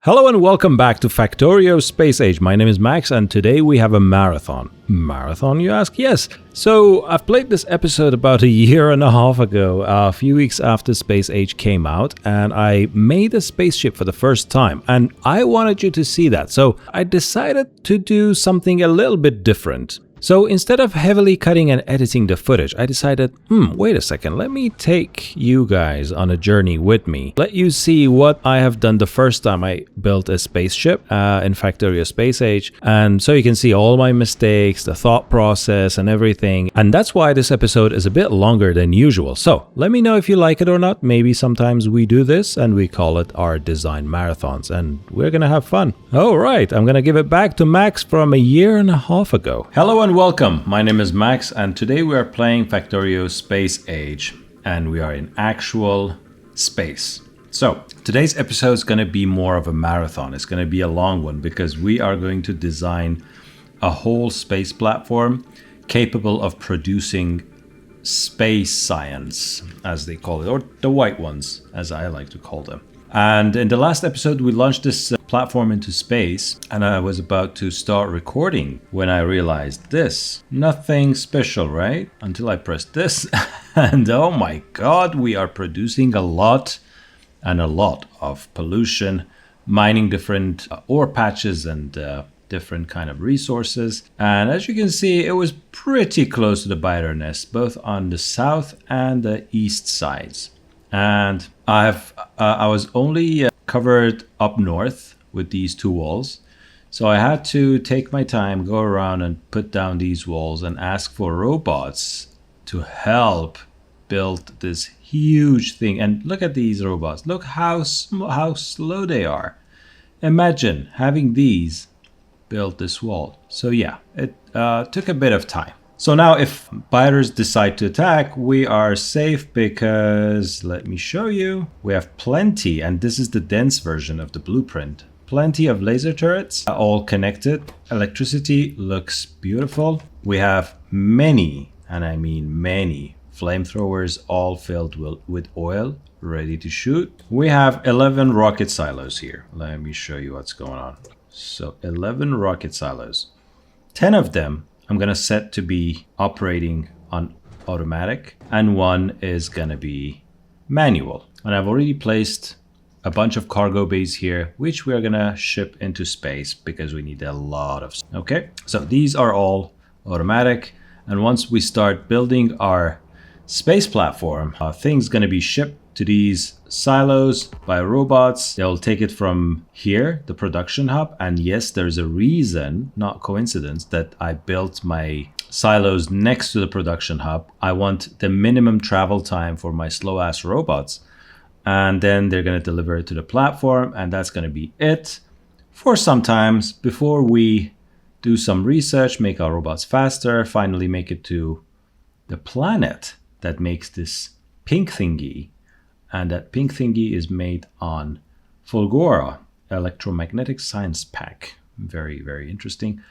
Hello and welcome back to Factorio Space Age. My name is Max and today we have a marathon. Marathon, you ask? Yes. So I've played this episode about a year and a half ago, a few weeks after Space Age came out, and I made a spaceship for the first time and I wanted you to see that. So I decided to do something a little bit different. So instead of heavily cutting and editing the footage, I decided, wait a second, let me take you guys on a journey with me. Let you see what I have done the first time I built a spaceship in Factorio Space Age. And so you can see all my mistakes, the thought process and everything. And that's why this episode is a bit longer than usual. So let me know if you like it or not. Maybe sometimes we do this and we call it our design marathons and we're gonna have fun. All right, I'm gonna give it back to Max from a year and a half ago. Hello and welcome. My name is Max and today we are playing Factorio Space Age and we are in actual space. So today's episode is going to be more of a marathon. It's going to be a long one because we are going to design a whole space platform capable of producing space science, as they call it, or the white ones, as I like to call them. And in the last episode, we launched this platform into space, and I was about to start recording when I realized this. Nothing special, right? Until I pressed this, and oh my god, we are producing a lot of pollution, mining different ore patches and different kind of resources. And as you can see, it was pretty close to the biter nest, both on the south and the east sides. And I was only covered up north with these two walls. So I had to take my time, go around and put down these walls and ask for robots to help build this huge thing. And look at these robots. Look how slow they are. Imagine having these build this wall. So yeah, it took a bit of time. So now if biters decide to attack, we are safe because, let me show you, we have plenty, and this is the dense version of the blueprint. Plenty of laser turrets, all connected. Electricity looks beautiful. We have many, and I mean many, flamethrowers all filled with oil, ready to shoot. We have 11 rocket silos here. Let me show you what's going on. So 11 rocket silos. 10 of them I'm gonna set to be operating on automatic, and one is gonna be manual. And I've already placed a bunch of cargo bays here, which we're gonna ship into space because we need a lot of. Okay, so these are all automatic. And once we start building our space platform, things gonna be shipped to these silos by robots. They'll take it from here, the production hub. And yes, there's a reason, not coincidence, that I built my silos next to the production hub. I want the minimum travel time for my slow ass robots. And then they're going to deliver it to the platform. And that's going to be it for some times before we do some research, make our robots faster, finally make it to the planet that makes this pink thingy. And that pink thingy is made on Fulgora, electromagnetic science pack. Very, very interesting.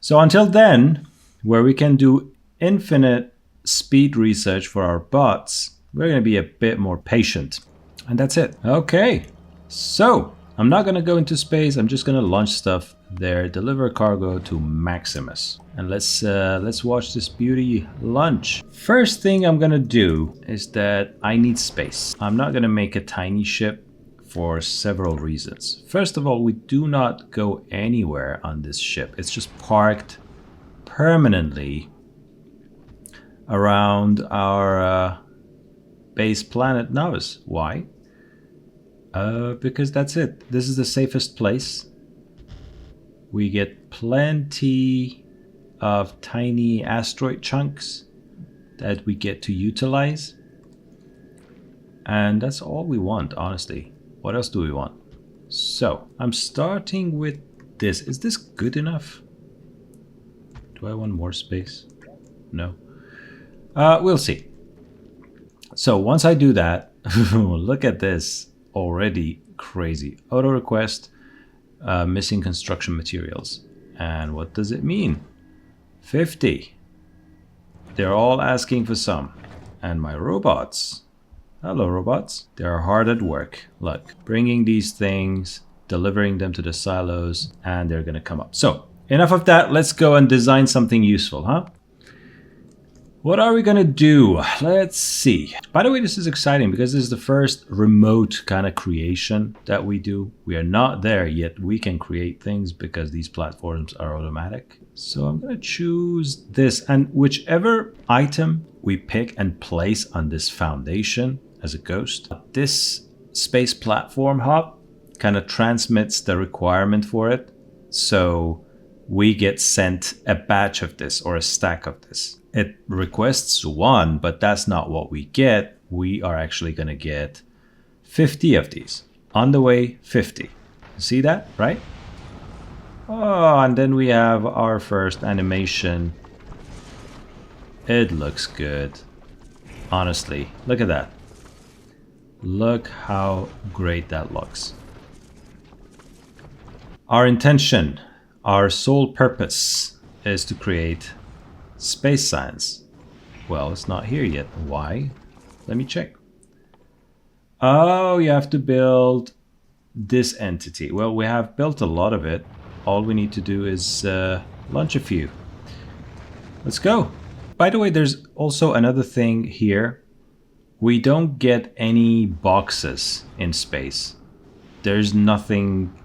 So until then, where we can do infinite speed research for our bots, we're going to be a bit more patient. And that's it. Okay, so I'm not going to go into space. I'm just going to launch stuff there, deliver cargo to Maximus. And let's watch this beauty launch. First thing I'm gonna do is that I need space. I'm not gonna make a tiny ship for several reasons. First of all, we do not go anywhere on this ship. It's just parked permanently around our base planet Nauvis. Why? Because that's it. This is the safest place. We get plenty of tiny asteroid chunks that we get to utilize. And that's all we want, honestly. What else do we want? So, I'm starting with this. Is this good enough? Do I want more space? No. We'll see. So, once I do that, look at this. Already crazy. Auto request. Missing construction materials. And what does it mean? 50. They're all asking for some. And my robots, hello robots, they're hard at work. Look, bringing these things delivering them to the silos, and they're going to come up. So enough of that. Let's go and design something useful, huh? What are we going to do? Let's see. By the way, this is exciting because this is the first remote kind of creation that we do. We are not there yet. We can create things because these platforms are automatic. So I'm going to choose this, and whichever item we pick and place on this foundation as a ghost, this space platform hub kind of transmits the requirement for it. So we get sent a batch of this or a stack of this. It requests one, but that's not what we get. We are actually going to get 50 of these. On the way, 50. See that, right? Oh, and then we have our first animation. It looks good. Honestly, look at that. Look how great that looks. Our intention, our sole purpose is to create space science. Well, it's not here yet. Why? Let me check. Oh, you have to build this entity. Well, we have built a lot of it. All we need to do is launch a few. Let's go. By the way, there's also another thing here. We don't get any boxes in space. There's nothing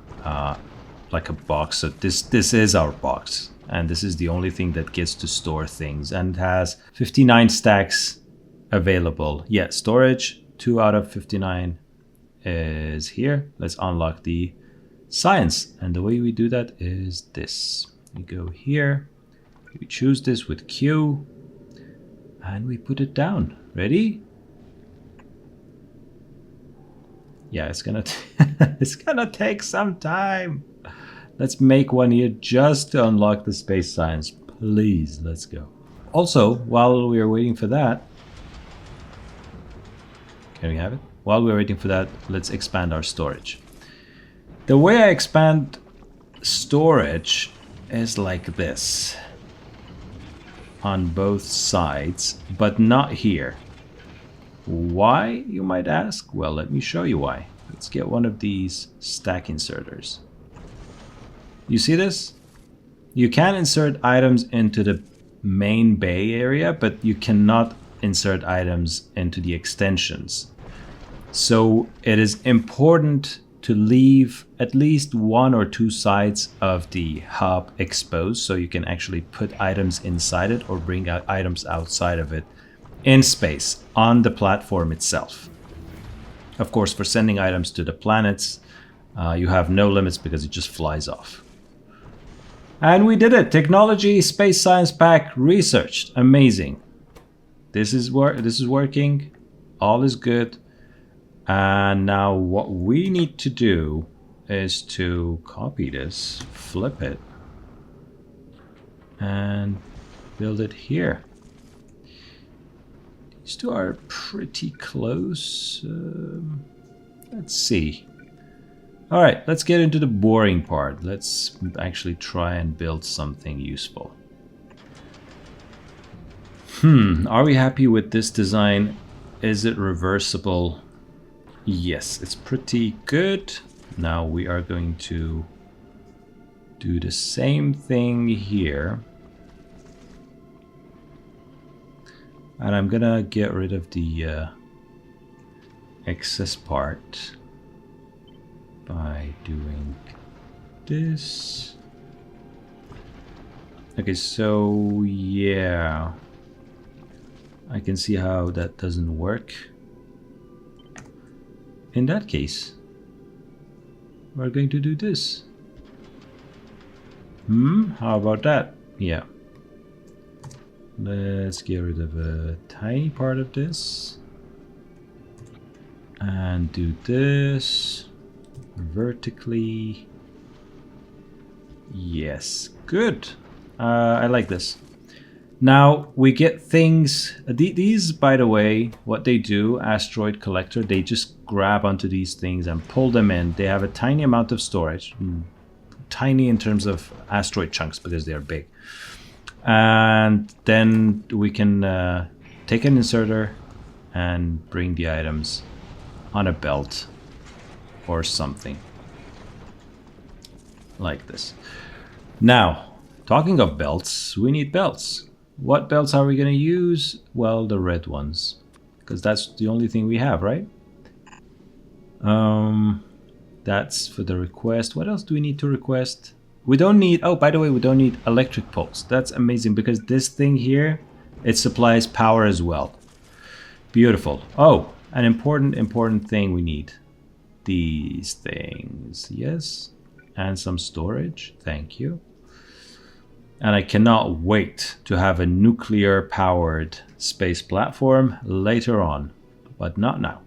like a box. So this is our box. And this is the only thing that gets to store things, and has 59 stacks available. Yeah, storage, 2 out of 59 is here. Let's unlock the science. And the way we do that is this. We go here, we choose this with Q, and we put it down. Ready? Yeah, it's gonna it's gonna take some time. Let's make one here just to unlock the space science. Please, let's go. Also, while we are waiting for that, can we have it? While we're waiting for that, let's expand our storage. The way I expand storage is like this. On both sides, but not here. Why, you might ask? Well, let me show you why. Let's get one of these stack inserters. You see this? You can insert items into the main bay area, but you cannot insert items into the extensions. So it is important to leave at least 1 or 2 sides of the hub exposed so you can actually put items inside it or bring out items outside of it in space on the platform itself. Of course, for sending items to the planets, you have no limits because it just flies off. And we did it. Technology, space science pack, researched. Amazing. This is working. All is good. And now what we need to do is to copy this, flip it, and build it here. These two are pretty close. Let's see. All right, let's get into the boring part. Let's actually try and build something useful. Are we happy with this design? Is it reversible? Yes, it's pretty good. Now we are going to do the same thing here. And I'm gonna get rid of the excess part by doing this. Okay, so yeah, I can see how that doesn't work. In that case, we're going to do this. How about that? Yeah. Let's get rid of a tiny part of this. And do this vertically. Yes, good. I like this. Now we get things, these by the way, what they do, asteroid collector, they just grab onto these things and pull them in. They have a tiny amount of storage, tiny in terms of asteroid chunks because they are big. And then we can take an inserter and bring the items on a belt or something. like this. Now, talking of belts, we need belts. What belts are we going to use? Well, the red ones, because that's the only thing we have, right? That's for the request. What else do we need to request? We don't need, oh, by the way, we don't need electric poles. That's amazing, because this thing here, it supplies power as well. Beautiful. Oh, an important thing we need. These things, yes. And some storage, thank you. And I cannot wait to have a nuclear powered space platform later on, but not now.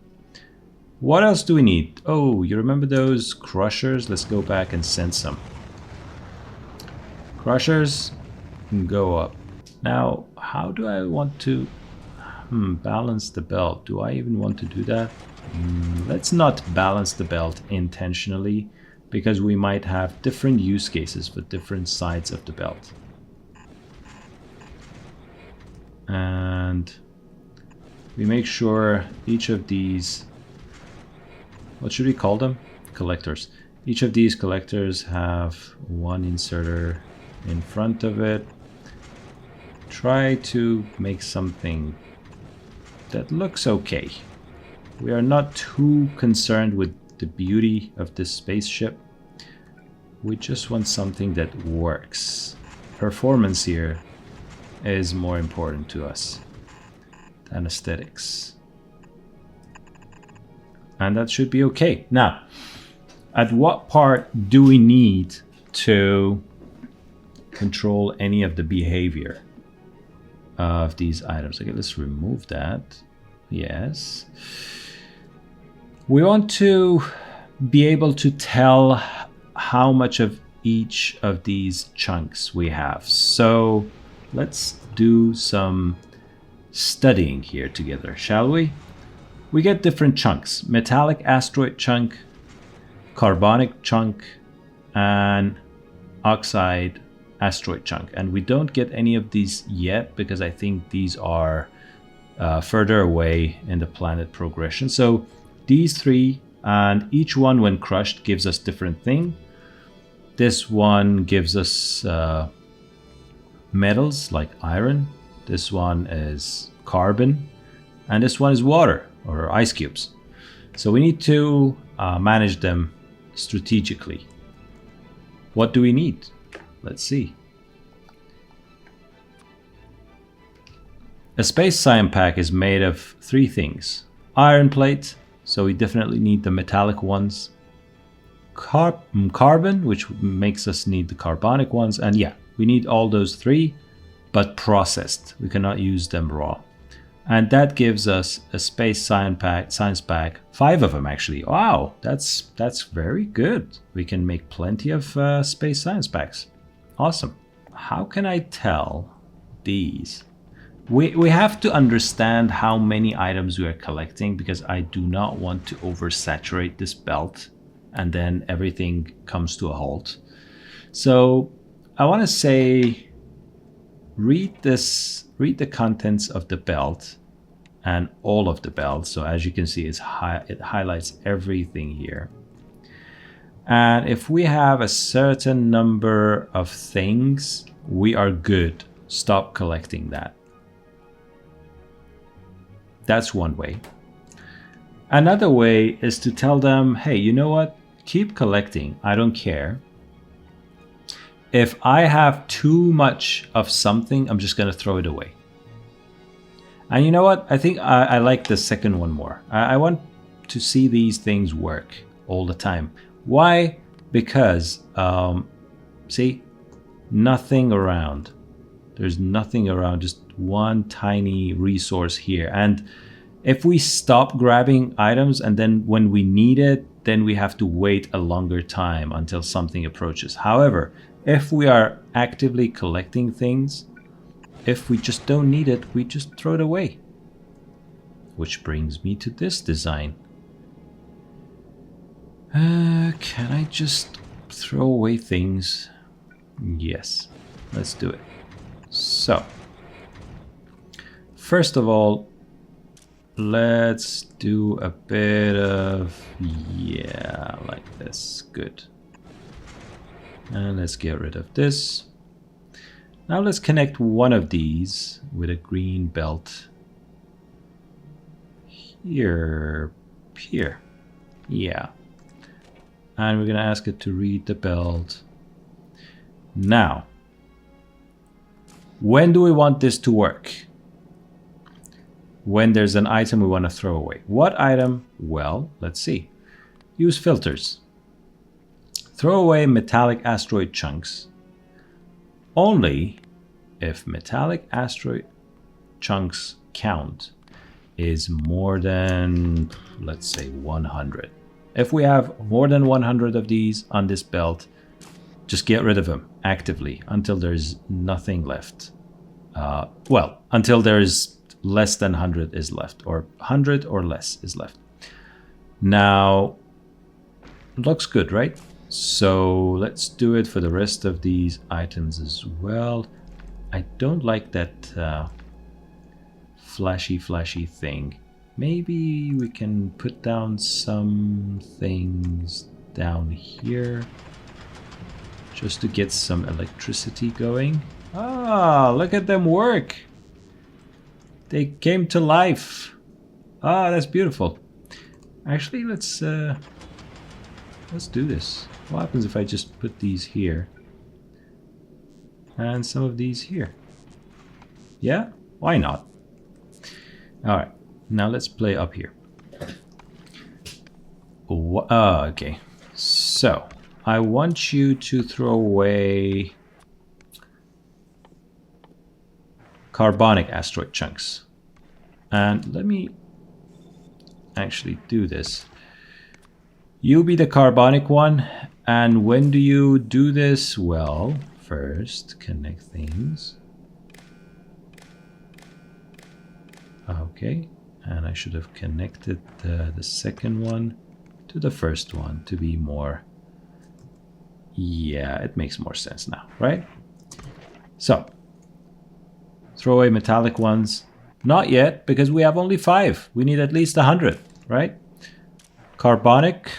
What else do we need? Oh, you remember those crushers? Let's go back and send some. Crushers can go up. Now, how do I want to balance the belt? Do I even want to do that? Let's not balance the belt intentionally, because we might have different use cases for different sides of the belt. And we make sure each of these, what should we call them? Collectors. Each of these collectors have one inserter in front of it. Try to make something that looks okay. We are not too concerned with the beauty of this spaceship. We just want something that works. Performance here is more important to us than aesthetics. And that should be okay. Now, at what part do we need to control any of the behavior of these items? Okay, let's remove that. Yes. We want to be able to tell how much of each of these chunks we have. So let's do some studying here together, shall we? We get different chunks: metallic asteroid chunk, carbonic chunk, and oxide asteroid chunk. And we don't get any of these yet because I think these are further away in the planet progression. So these three, and each one when crushed gives us different thing. This one gives us metals like iron. This one is carbon, and this one is water or ice cubes. So we need to manage them strategically. What do we need? Let's see. A space science pack is made of three things: iron plate, so we definitely need the metallic ones; carbon, which makes us need the carbonic ones, and yeah, we need all those three, but processed. We cannot use them raw. And that gives us a space science pack, 5 of them actually. Wow, that's very good. We can make plenty of space science packs. Awesome. How can I tell these? We have to understand how many items we are collecting, because I do not want to oversaturate this belt and then everything comes to a halt. So I want to say, read the contents of the belt and all of the belt. So as you can see, it highlights everything here. And if we have a certain number of things, we are good. Stop collecting that. That's one way. Another way is to tell them, hey, you know what? Keep collecting. I don't care. If I have too much of something, I'm just going to throw it away. And you know what? I think I like the second one more. I want to see these things work all the time. Why? Because, see, nothing around. There's nothing around, just one tiny resource here. And if we stop grabbing items and then when we need it, then we have to wait a longer time until something approaches. However, if we are actively collecting things, if we just don't need it, we just throw it away. Which brings me to this design. Can I just throw away things? Yes, let's do it. So, first of all, let's do a bit of, yeah, like this. Good. And let's get rid of this. Now let's connect one of these with a green belt. Here. Yeah. And we're going to ask it to read the belt. Now, when do we want this to work? When there's an item we want to throw away. What item? Well, let's see. Use filters. Throw away metallic asteroid chunks only if metallic asteroid chunks count is more than, let's say, 100. If we have more than 100 of these on this belt, just get rid of them actively until there's nothing left. Well, until there's less than 100 is left, or 100 or less is left. Now, looks good, right? So let's do it for the rest of these items as well. I don't like that flashy thing. Maybe we can put down some things down here just to get some electricity going. Ah, look at them work. They came to life. Ah, that's beautiful. Actually, let's do this. What happens if I just put these here and some of these here? Yeah, why not? All right, now let's play up here. Okay, so I want you to throw away carbonic asteroid chunks. And let me actually do this. You be the carbonic one. And when do you do this? Well, first connect things. Okay, and I should have connected the second one to the first one to be more. Yeah, it makes more sense now, right? So, throw away metallic ones. Not yet, because we have only 5. We need at least 100, right? Carbonic.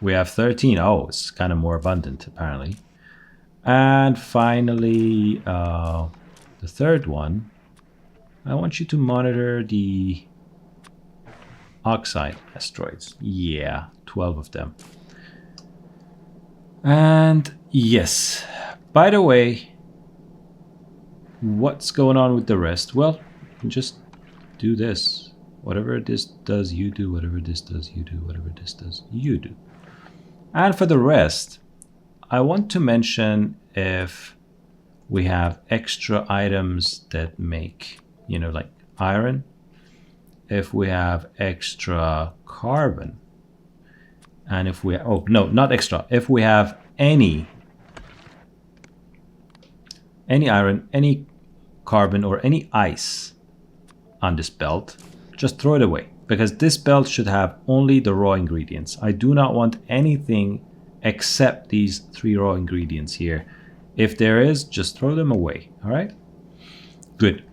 We have 13. Oh, it's kind of more abundant, apparently. And finally, the third one. I want you to monitor the oxide asteroids. Yeah, 12 of them. And yes, by the way, what's going on with the rest? Well, just do this. Whatever this does, you do. Whatever this does, you do. Whatever this does, you do. And for the rest, I want to mention if we have extra items that make, you know, like iron, if we have extra carbon, and if we, oh no, not extra, if we have any iron, any carbon, or any ice on this belt, just throw it away, because this belt should have only the raw ingredients. I do not want anything except these 3 raw ingredients here. If there is, just throw them away. All right, good.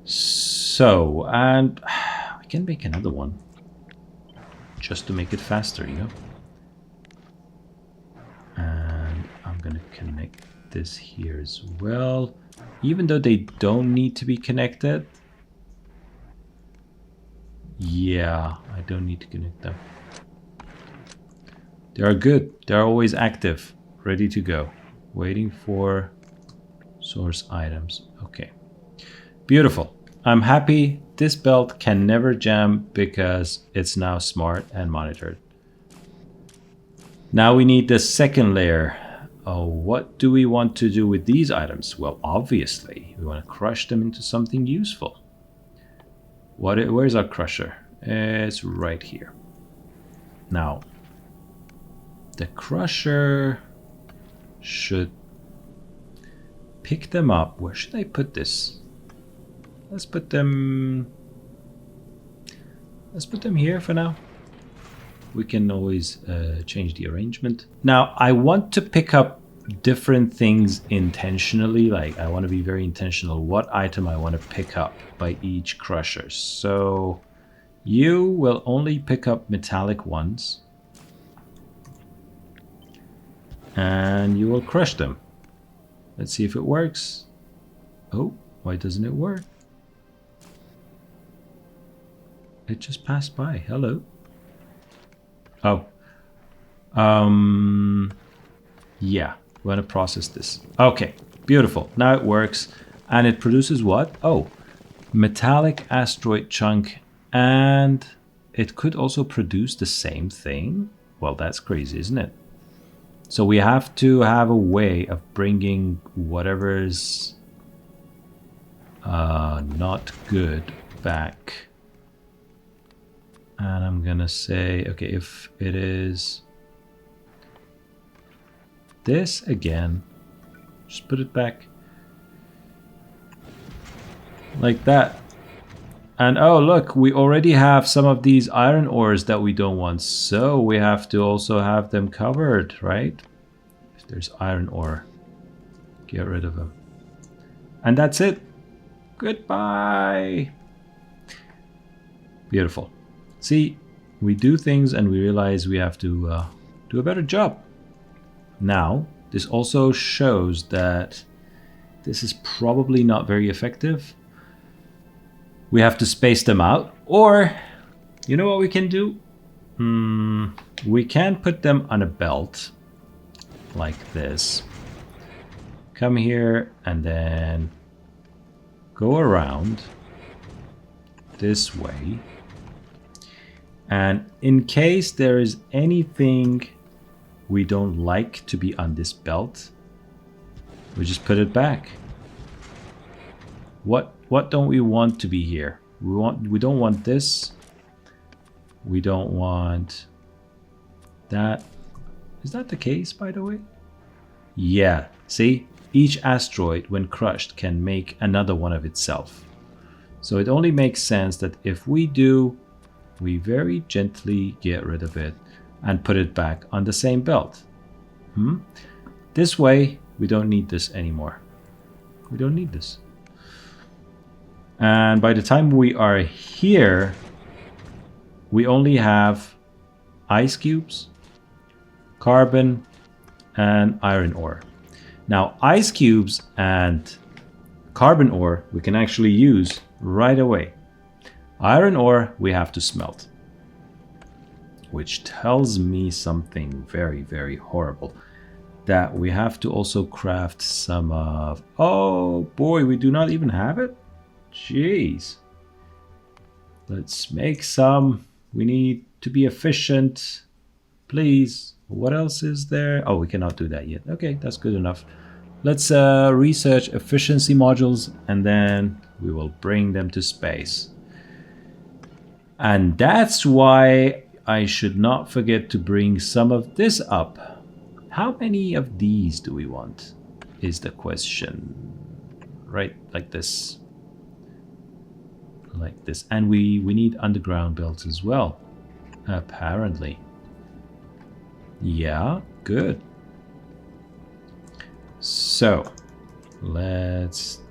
So, and I can make another one just to make it faster, you know. And I'm gonna connect this here as well, even though they don't need to be connected. Yeah, I don't need to connect them. They are good. They're always active, ready to go. Waiting for source items. Okay, beautiful. I'm happy. This belt can never jam because it's now smart and monitored. Now we need the second layer. Oh, what do we want to do with these items? Well, obviously, we want to crush them into something useful. Where's our crusher? It's right here. Now, the crusher should pick them up. Where should I put this? Let's put them here for now. We can always change the arrangement. Now, I want to pick up different things intentionally. Like, I want to be very intentional what item I want to pick up by each crusher. So you will only pick up metallic ones. and you will crush them. Let's see if it works. Oh, why doesn't it work? It just passed by. Hello. Oh. Yeah, we're gonna process this. Okay, beautiful. Now it works. And it produces what? Oh, metallic asteroid chunk. And it could also produce the same thing. Well, that's crazy, isn't it? So we have to have a way of bringing whatever's not good back. And I'm gonna say, okay, if it is this again, just put it back like that. And oh, look, we already have some of these iron ores that we don't want. So we have to also have them covered, right? If there's iron ore, get rid of them. And that's it. Goodbye. Beautiful. See, we do things and we realize we have to do a better job. Now, this also shows that this is probably not very effective. We have to space them out. Or, you know what we can do? We can put them on a belt like this. Come here and then go around this way. And in case there is anything we don't like to be on this belt, we just put it back. What don't we want to be here? We don't want this. We don't want that. Is that the case, by the way? Yeah, see? Each asteroid, when crushed, can make another one of itself. So it only makes sense that if we do, we very gently get rid of it and put it back on the same belt. This way, we don't need this anymore. We don't need this. And by the time we are here, we only have ice cubes, carbon, and iron ore. Now, ice cubes and carbon ore we can actually use right away. Iron ore we have to smelt, which tells me something very, very horrible. That we have to also craft some of... Oh boy, we do not even have it? Jeez. Let's make some. We need to be efficient. Please. What else is there? Oh, we cannot do that yet. Okay, that's good enough. Let's research efficiency modules and then we will bring them to space. And that's why I should not forget to bring some of this up. How many of these do we want? Is the question. Right, like this. Like this. And we need underground belts as well. Apparently. Yeah, good. So, let's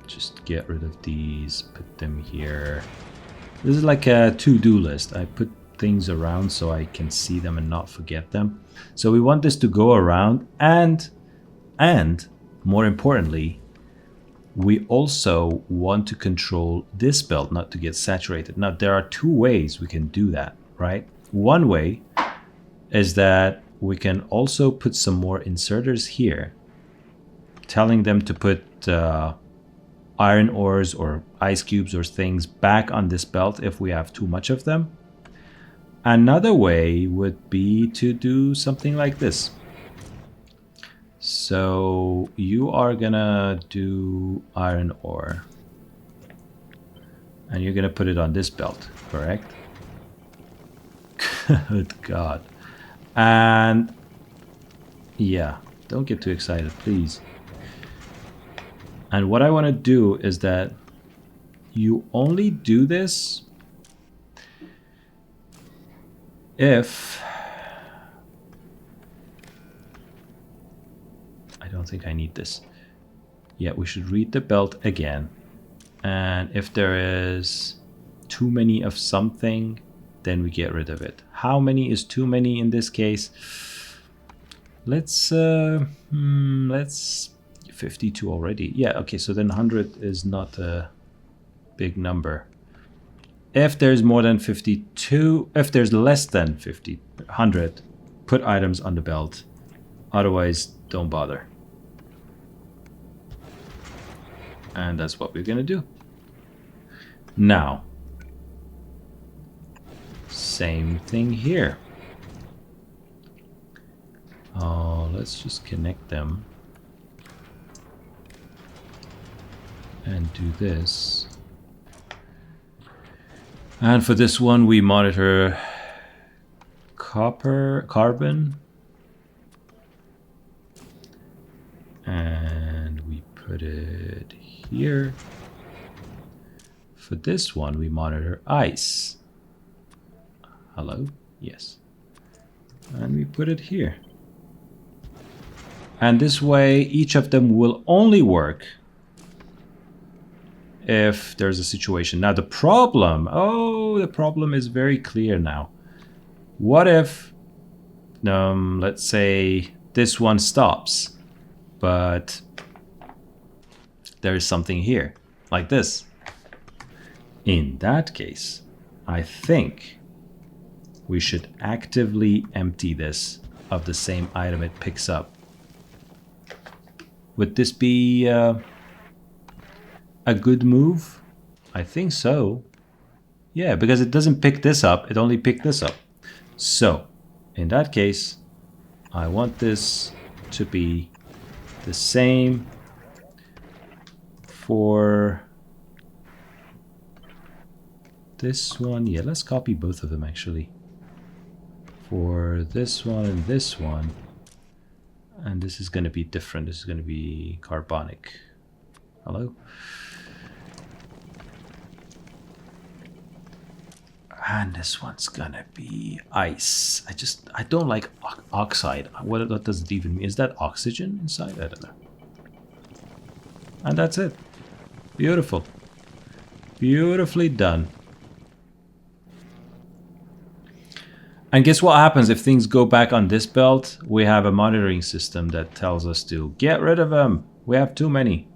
just get rid of these. Put them here. This is like a to-do list. I put things around so I can see them and not forget them. So we want this to go around and more importantly, we also want to control this belt not to get saturated. Now, there are two ways we can do that, right? One way is that we can also put some more inserters here, telling them to put iron ores or ice cubes or things back on this belt if we have too much of them. Another way would be to do something like this. So you are gonna do iron ore and you're gonna put it on this belt, correct? Good God. And yeah, don't get too excited, please. And what I want to do is that you only do this if... I don't think I need this. Yeah, we should read the belt again. And if there is too many of something, then we get rid of it. How many is too many in this case? let's 52 already. Yeah, okay, so then 100 is not a big number. If there's more than 52, if there's less than 50, 100, put items on the belt. Otherwise, don't bother. And that's what we're gonna do. Now, same thing here. Let's just connect them and do this. And for this one, we monitor carbon, and we put it here. For this one, we monitor ice. Hello? Yes. And we put it here. And this way, each of them will only work if there's a situation. Now the problem is very clear now. What if, let's say this one stops, but there is something here, like this. In that case, I think we should actively empty this of the same item it picks up. Would this be a good move? I think so. Yeah, because it doesn't pick this up, it only picked this up. So, in that case, I want this to be the same for this one. Yeah, let's copy both of them actually. For this one and this one. And this is going to be different. This is going to be carbonic. Hello? And this one's going to be ice. I don't like oxide. What does it even mean? Is that oxygen inside? I don't know. And that's it. Beautiful. Beautifully done. And guess what happens if things go back on this belt? We have a monitoring system that tells us to get rid of them. We have too many.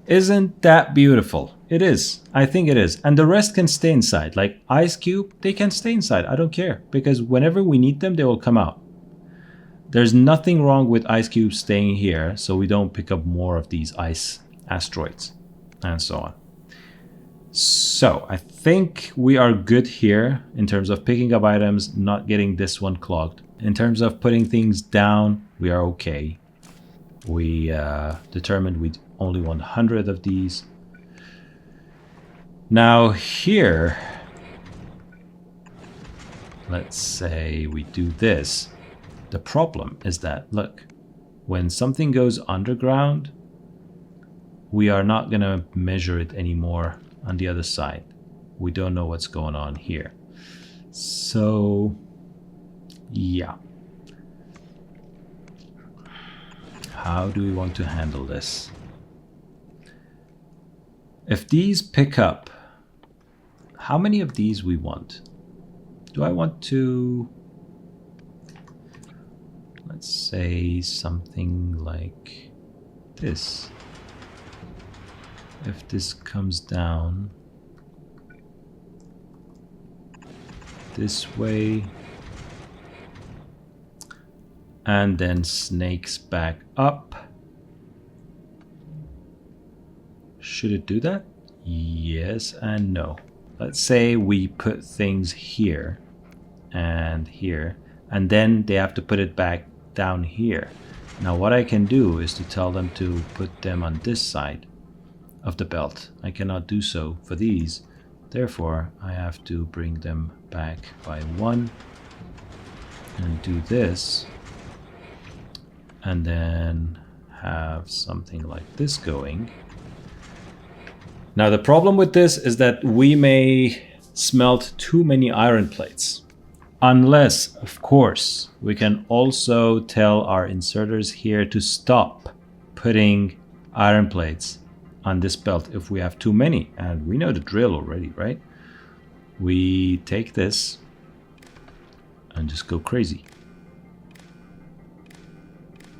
Isn't that beautiful? It is. I think it is. And the rest can stay inside. Like Ice Cube, they can stay inside. I don't care. Because whenever we need them, they will come out. There's nothing wrong with Ice Cube staying here, so we don't pick up more of these ice asteroids and so on. So I think we are good here in terms of picking up items, not getting this one clogged. In terms of putting things down, we are okay. We determined we only want 100 of these. Now here, let's say we do this. The problem is that, look, when something goes underground, we are not going to measure it anymore on the other side. We don't know what's going on here. So, yeah. How do we want to handle this? If these pick up, how many of these we want? Do I want to, let's say something like this. If this comes down this way and then snakes back up, should it do that? Yes and no. Let's say we put things here and here, and then they have to put it back down here. Now what I can do is to tell them to put them on this side of the belt. I cannot do so for these, therefore I have to bring them back by one and do this, and then have something like this going. Now the problem with this is that we may smelt too many iron plates, unless of course we can also tell our inserters here to stop putting iron plates on this belt if we have too many. And we know the drill already, right? We take this and just go crazy.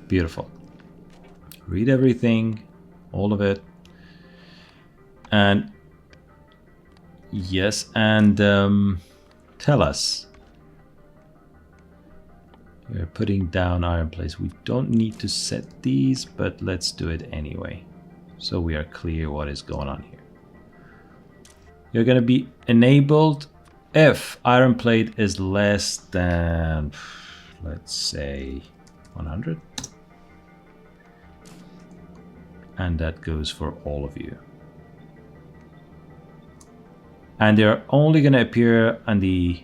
Beautiful. Read everything, all of it. And yes, and tell us. We're putting down iron plates. We don't need to set these, but let's do it anyway, so we are clear what is going on here. You're going to be enabled if iron plate is less than, let's say, 100. And that goes for all of you. And they're only going to appear on the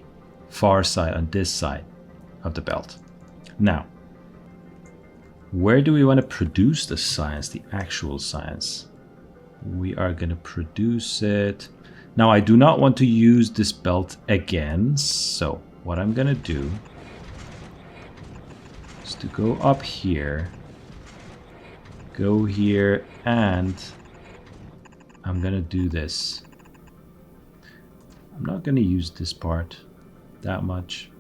far side, on this side of the belt. Now, where do we want to produce the science, the actual science? We are going to produce it. Now, I do not want to use this belt again. So what I'm going to do is to go up here, go here, and I'm going to do this. I'm not going to use this part that much.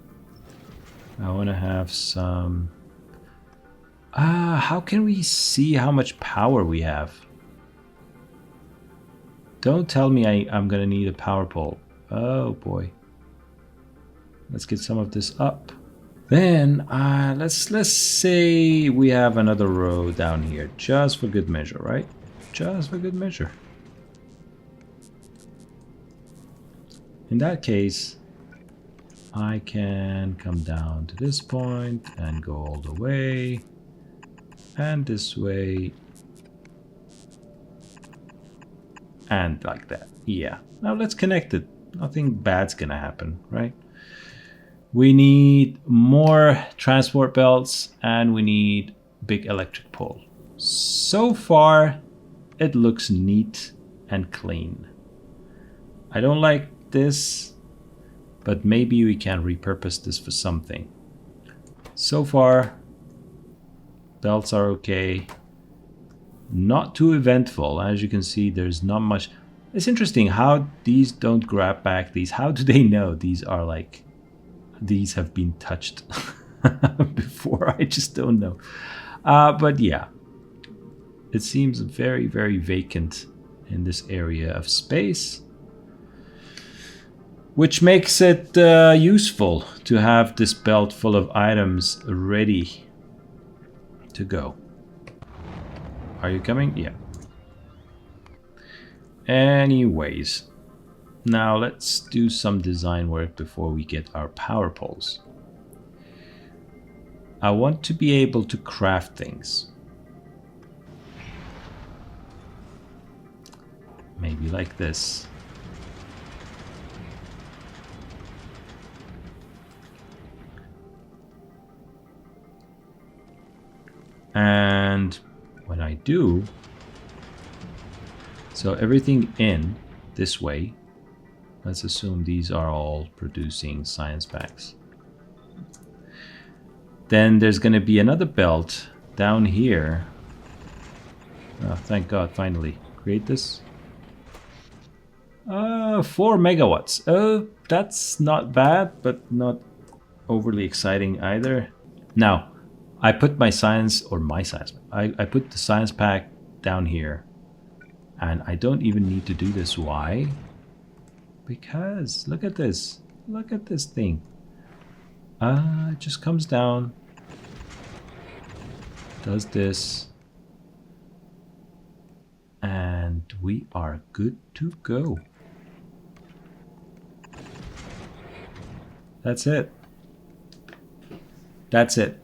I want to have some... how can we see how much power we have? Don't tell me I'm going to need a power pole. Oh boy. Let's get some of this up. Then let's say we have another row down here, just for good measure, right? Just for good measure. In that case, I can come down to this point and go all the way, and this way, and like that. Yeah. Now let's connect it. Nothing bad's gonna happen, right? We need more transport belts, and we need big electric pole. So far, it looks neat and clean. I don't like this, but maybe we can repurpose this for something. So far, belts are okay. Not too eventful. As you can see, there's not much. It's interesting how these don't grab back these. How do they know these are like, these have been touched before? I just don't know. But yeah, it seems very, very vacant in this area of space, which makes it useful to have this belt full of items ready to go. Are you coming? Yeah. Anyways, now let's do some design work before we get our power poles. I want to be able to craft things. Maybe like this. And when I do, so everything in this way, let's assume these are all producing science packs. Then there's going to be another belt down here. Oh, thank God, finally. Create this. 4 megawatts. Oh, that's not bad, but not overly exciting either. Now, I put my science, or my science, I put the science pack down here. And I don't even need to do this. Why? Because look at this. Look at this thing. It just comes down. Does this. And we are good to go. That's it. That's it.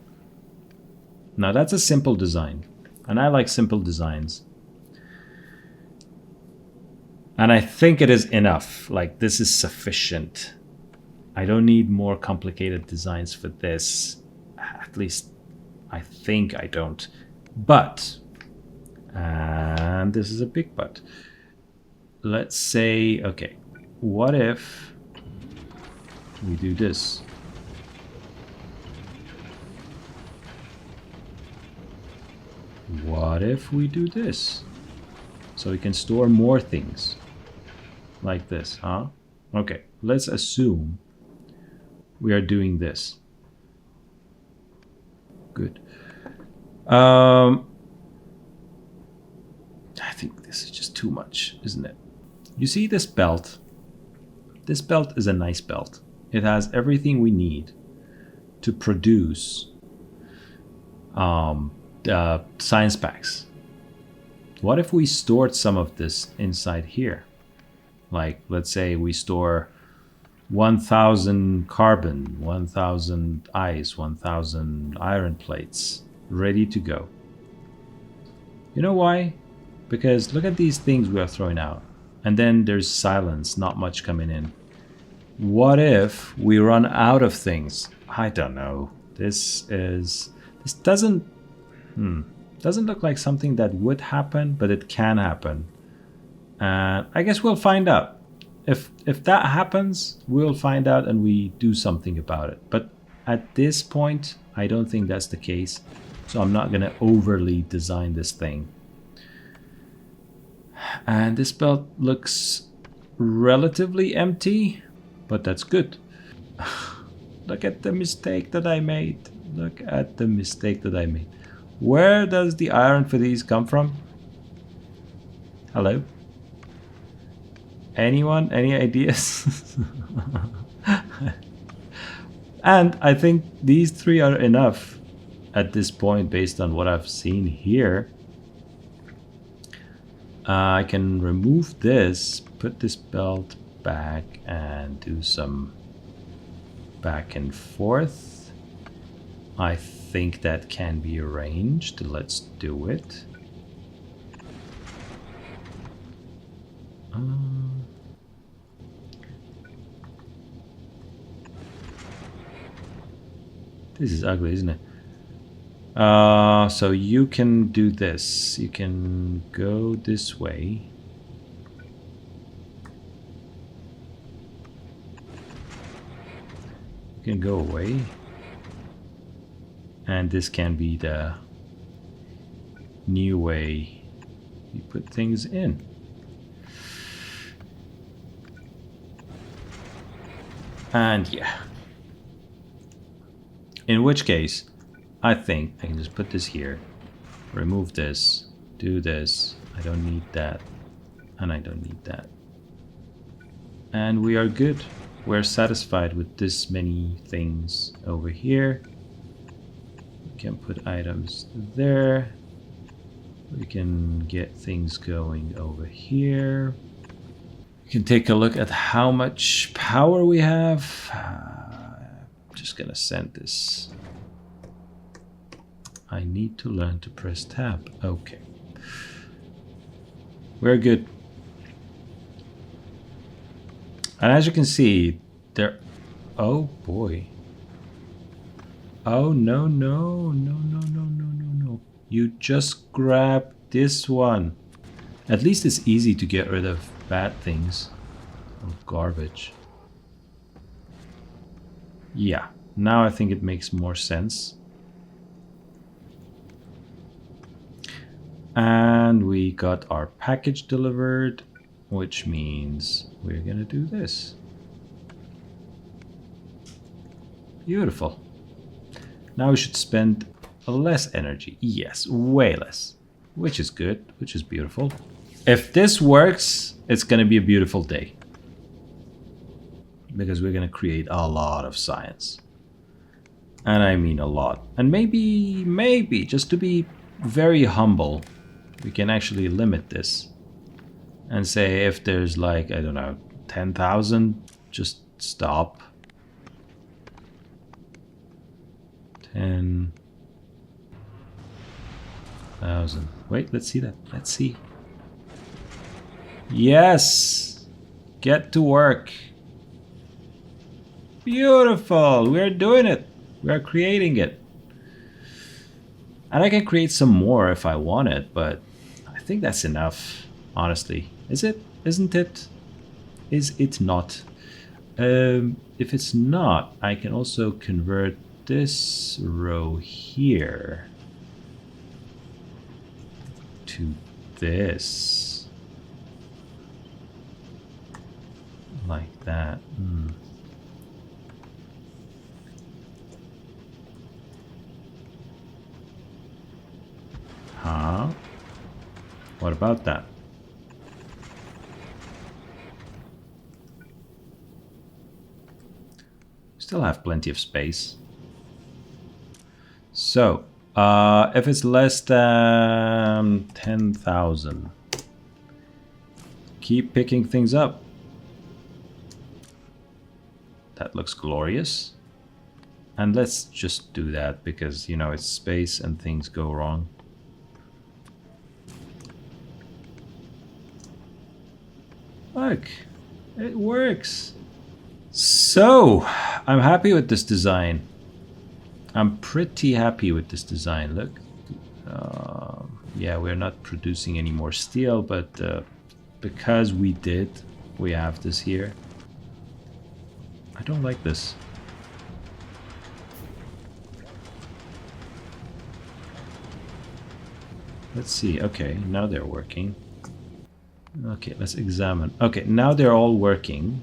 Now that's a simple design. And I like simple designs. And I think it is enough. Like, this is sufficient. I don't need more complicated designs for this. At least, I think I don't. But, and this is a big but. Let's say, okay, what if we do this? What if we do this? So we can store more things. Like this, huh? Okay, let's assume we are doing this. Good. Um, I think this is just too much, isn't it? You see this belt? This belt is a nice belt. It has everything we need to produce science packs. What if we stored some of this inside here? Like, let's say we store 1,000 carbon, 1,000 ice, 1,000 iron plates ready to go. You know why? Because look at these things we are throwing out. And then there's silence, not much coming in. What if we run out of things? I don't know. This doesn't look like something that would happen, but it can happen. And I guess we'll find out. If that happens, we'll find out and we do something about it. But at this point, I don't think that's the case. So I'm not going to overly design this thing. And this belt looks relatively empty, but that's good. Look at the mistake that I made. Look at the mistake that I made. Where does the iron for these come from? Hello? Anyone? Any ideas? And I think these three are enough at this point based on what I've seen here. I can remove this, put this belt back and do some back and forth. I think that can be arranged. Let's do it. This is ugly, isn't it? So you can do this. You can go this way. You can go away. And this can be the new way you put things in. And yeah. In which case, I think I can just put this here, remove this, do this. I don't need that, and I don't need that. And we are good. We're satisfied with this many things over here. We can put items there. We can get things going over here. We can take a look at how much power we have. Just gonna send this. I need to learn to press tab. Okay. We're good. And as you can see, there... Oh boy. Oh no, no, no, no, no, no, no, no. You just grab this one. At least it's easy to get rid of bad things. Or garbage. Yeah, now I think it makes more sense. And we got our package delivered, which means we're gonna do this. Beautiful. Now we should spend less energy. Yes, way less, which is good, which is beautiful. If this works, it's gonna be a beautiful day. Because we're going to create a lot of science. And I mean a lot. And maybe, just to be very humble, we can actually limit this. And say if there's like, I don't know, 10,000, just stop. 10,000. Wait, let's see that. Let's see. Yes! Get to work. Beautiful! We're doing it! We're creating it. And I can create some more if I want it, but I think that's enough, honestly. Is it? Isn't it? Is it not? If it's not, I can also convert this row here to this. Like that. What about that? Still have plenty of space. So, if it's less than 10,000, keep picking things up. That looks glorious. And let's just do that because, you know, it's space and things go wrong. Look, it works. So, I'm happy with this design. I'm pretty happy with this design. Look, yeah, we're not producing any more steel, but because we did, we have this here. I don't like this. Let's see. Okay, now they're working. Okay, let's examine. Okay, now they're all working.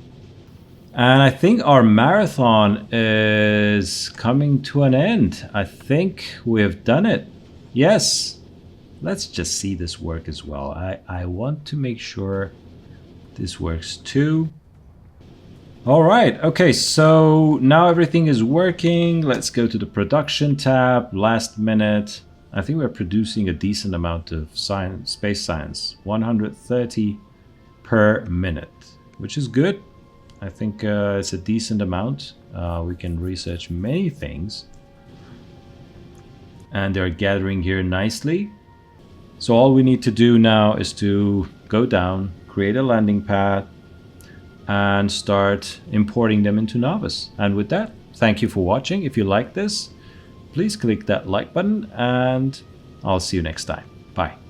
And I think our marathon is coming to an end. I think we've done it. Yes. Let's just see this work as well. I want to make sure this works too. All right. Okay, so now everything is working. Let's go to the production tab. Last minute. I think we're producing a decent amount of science, space science. 130 per minute, which is good. I think it's a decent amount. We can research many things. And they're gathering here nicely. So all we need to do now is to go down, create a landing pad, and start importing them into Nauvis. And with that, thank you for watching. If you like this, please click that like button, and I'll see you next time. Bye.